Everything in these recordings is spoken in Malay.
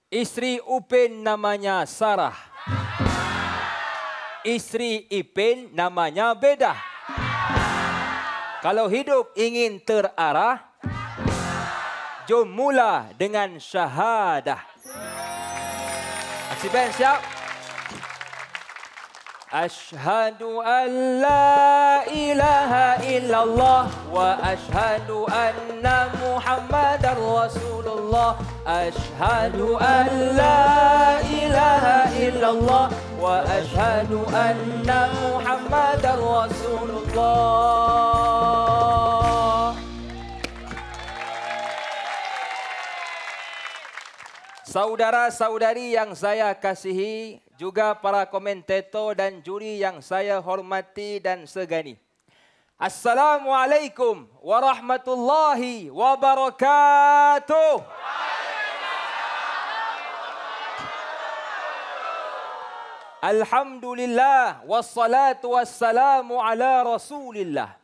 Isteri Upin namanya Sarah. Isteri Ipin namanya Bedah. Kalau hidup ingin terarah, jom mula dengan syahadah. Aksi band siap? Ashhadu an la ilaha illallah wa ashhadu anna Muhammadar Rasulullah. Ashhadu an la ilaha illallah wa ashhadu anna Muhammadar Rasulullah. Saudara-saudari yang saya kasihi, juga para komentator dan juri yang saya hormati dan segani. Assalamualaikum warahmatullahi wabarakatuh. Alhamdulillah wassalatu wassalamu ala Rasulillah.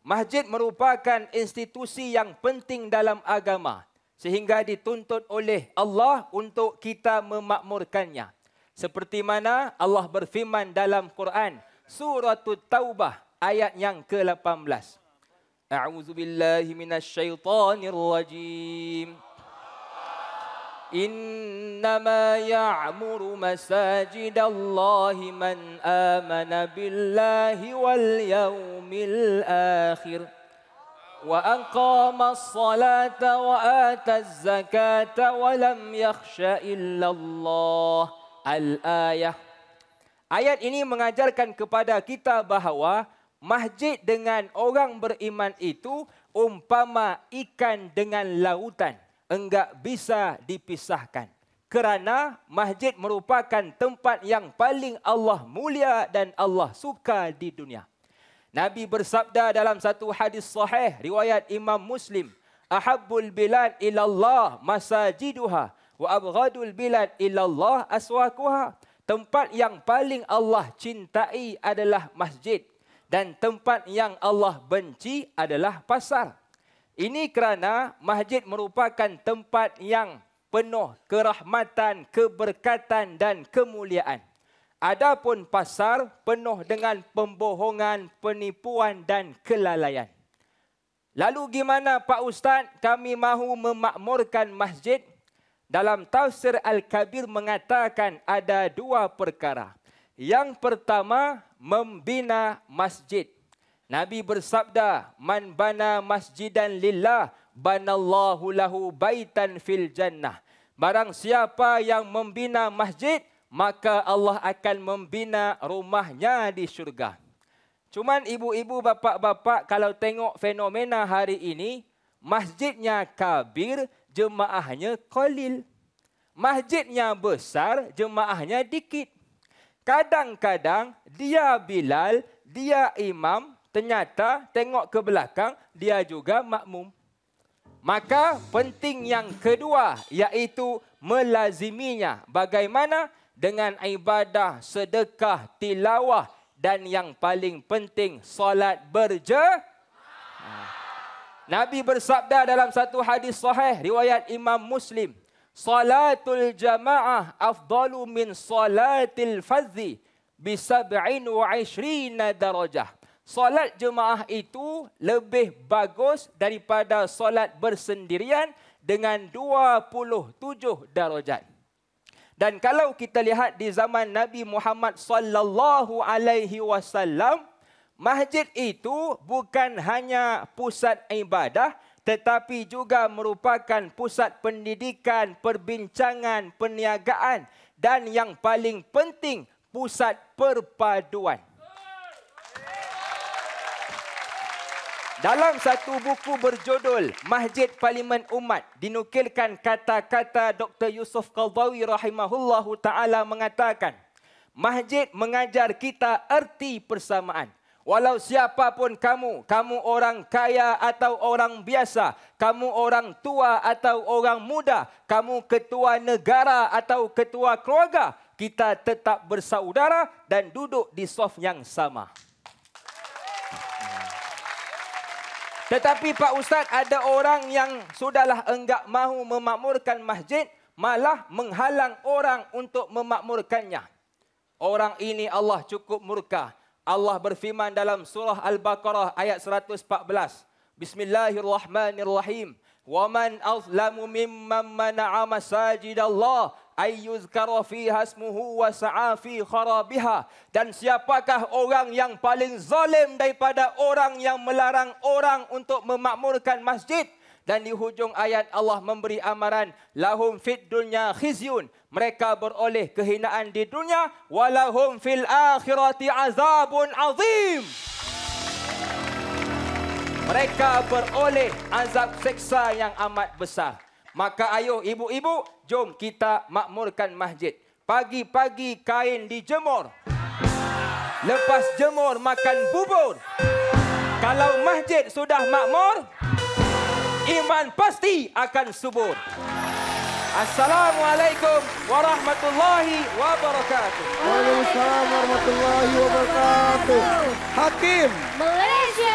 Masjid merupakan institusi yang penting dalam agama, sehingga dituntut oleh Allah untuk kita memakmurkannya. Seperti mana Allah berfirman dalam Quran, Surah Taubah ayat yang ke-18. A'udzu billahi minasyaitonir rajim. Innama ya'muru masajidallahi man amana billahi wal yawmil akhir. وأقام الصلاة وآتى الزكاة ولم يخش إلا الله. Al-Ayah. Ayat ini mengajarkan kepada kita bahawa masjid dengan orang beriman itu umpama ikan dengan lautan, enggak bisa dipisahkan. Kerana masjid merupakan tempat yang paling Allah mulia dan Allah suka di dunia. Nabi bersabda dalam satu hadis sahih riwayat Imam Muslim, ahabbul bilad ilallah masajiduha wa abghadul bilad ilallah aswaquha. Tempat yang paling Allah cintai adalah masjid dan tempat yang Allah benci adalah pasar. Ini kerana masjid merupakan tempat yang penuh kerahmatan, keberkatan dan kemuliaan. Adapun pasar penuh dengan pembohongan, penipuan dan kelalaian. Lalu gimana Pak Ustaz kami mahu memakmurkan masjid? Dalam tafsir Al-Kabir mengatakan ada dua perkara. Yang pertama, membina masjid. Nabi bersabda, man bana masjidan lillah, banallahu lahu baitan fil jannah. Barang siapa yang membina masjid, maka Allah akan membina rumahnya di syurga. Cuman ibu-ibu, bapa-bapa, kalau tengok fenomena hari ini, masjidnya kabir, jemaahnya qalil. Masjidnya besar, jemaahnya dikit. Kadang-kadang dia Bilal, dia imam, ternyata tengok ke belakang, dia juga makmum. Maka penting yang kedua, iaitu melaziminya. Bagaimana? Dengan ibadah, sedekah, tilawah dan yang paling penting solat Nabi bersabda dalam satu hadis sahih riwayat Imam Muslim, salatul jamaah afdalu min salatil fadhi bi 27 darajah. Solat jemaah itu lebih bagus daripada solat bersendirian dengan 27 darajat. Dan kalau kita lihat di zaman Nabi Muhammad sallallahu alaihi wasallam, masjid itu bukan hanya pusat ibadah tetapi juga merupakan pusat pendidikan, perbincangan, perniagaan dan yang paling penting pusat perpaduan. Dalam satu buku berjudul Masjid Parlimen Umat, dinukilkan kata-kata Dr. Yusuf Qaradawi rahimahullahu ta'ala mengatakan, masjid mengajar kita erti persamaan. Walau siapapun kamu orang kaya atau orang biasa, kamu orang tua atau orang muda, kamu ketua negara atau ketua keluarga, kita tetap bersaudara dan duduk di saf yang sama. Tetapi Pak Ustaz, ada orang yang sudahlah enggak mahu memakmurkan masjid, malah menghalang orang untuk memakmurkannya. Orang ini Allah cukup murka. Allah berfirman dalam surah Al-Baqarah ayat 114. Bismillahirrahmanirrahim. وَمَنْ أَظْلَمُ مِمَّنْ مَنَعَ مَسَاجِدَ اللَّهِ أَنْ يُذْكَرَ فِيهَا اسْمُهُ وَسَعَى فِي خَرَابِهَا. Dan siapakah orang yang paling zalim daripada orang yang melarang orang untuk memakmurkan masjid? Dan di hujung ayat Allah memberi amaran, lahum fid dunya khizyun, mereka beroleh kehinaan di dunia, walahum fil akhirati azabun azim. Mereka beroleh azab seksa yang amat besar. Maka ayo ibu-ibu, jom kita makmurkan masjid. Pagi-pagi kain dijemur. Lepas jemur makan bubur. Kalau masjid sudah makmur, iman pasti akan subur. Assalamualaikum warahmatullahi wabarakatuh. Waalaikumsalam warahmatullahi wabarakatuh. Hakim Malaysia.